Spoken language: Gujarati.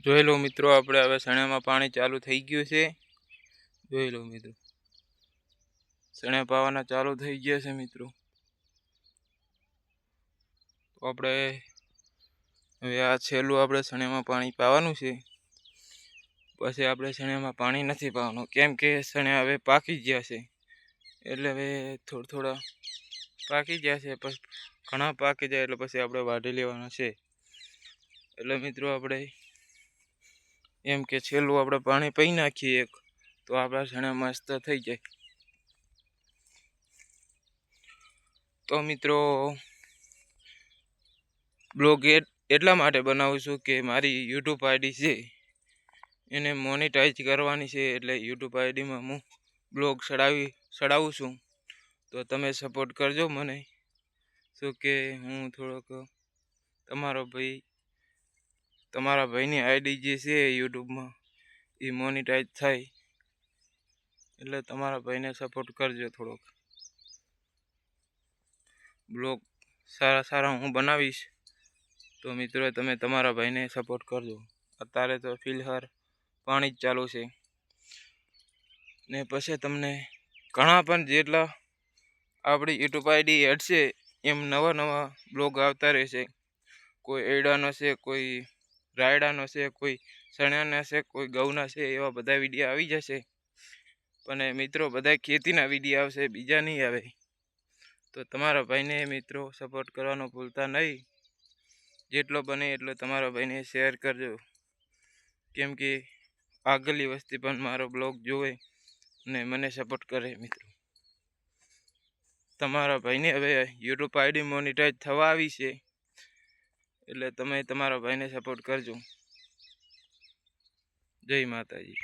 જોઈ લો મિત્રો, આપણે હવે સણામાં પાણી ચાલુ થઈ ગયું છે। જોઈ લો મિત્રો, સણા પાવાના ચાલુ થઈ ગયા છે મિત્રો। તો આપણે હવે આ છેલ્લું આપણે સણામાં પાણી પાવાનું છે। પછી આપણે સણામાં પાણી નથી પાવાનું, કેમ કે સણા હવે પાકી ગયા છે। એટલે હવે થોડા પાકી ગયા છે, પછી ઘણા પાકી જાય એટલે પછી આપણે વાઢી લેવાના છે। એટલે મિત્રો આપણે એમ કે છેલ્લું આપણે પાણી પી નાખીએ એક, તો આપણા સણા મસ્ત થઈ જાય। તો મિત્રો બ્લોગ એટલા માટે બનાવું છું કે મારી યુટ્યુબ આઈડી છે એને મોનેટાઈઝ કરવાની છે। એટલે યુટ્યુબ આઈડીમાં હું બ્લોગ ચડાવું છું, તો તમે સપોર્ટ કરજો મને। શું કે હું થોડોક તમારા ભાઈની આઈડી જે છે યુટ્યુબમાં એ મોનેટાઈઝ થાય, એટલે તમારા ભાઈને સપોર્ટ કરજો થોડોક। બ્લોગ સારા હું બનાવીશ, તો મિત્રો તમે તમારા ભાઈને સપોર્ટ કરજો। અત્યારે તો ફિલહાલ પાણી જ ચાલુ છે ને પછી તમને ઘણા પણ જેટલા આપણી યુટ્યુબ આઈડી હેડશે એમ નવા બ્લોગ આવતા રહેશે। કોઈ એડાનો છે, કોઈ રાયડાનો છે, કોઈ ચણાના છે, કોઈ ઘઉંના છે, એવા બધા વિડીયો આવી જશે। પણ મિત્રો બધા ખેતીના વિડીયો આવશે, બીજા નહીં આવે। તો તમારા ભાઈને મિત્રો સપોર્ટ કરવાનો ભૂલતા નહીં। જેટલો બને એટલો તમારા ભાઈને શેર કરજો, કેમ કે આગળની વસ્તી પણ મારો બ્લોગ જોવે ને મને સપોર્ટ કરે। મિત્રો તમારા ભાઈને હવે યુટ્યુબ આઈડી મોનેટાઈઝ થવા આવી છે, એટલે તમે તમારા ભાઈને સપોર્ટ કરજો। જય માતાજી।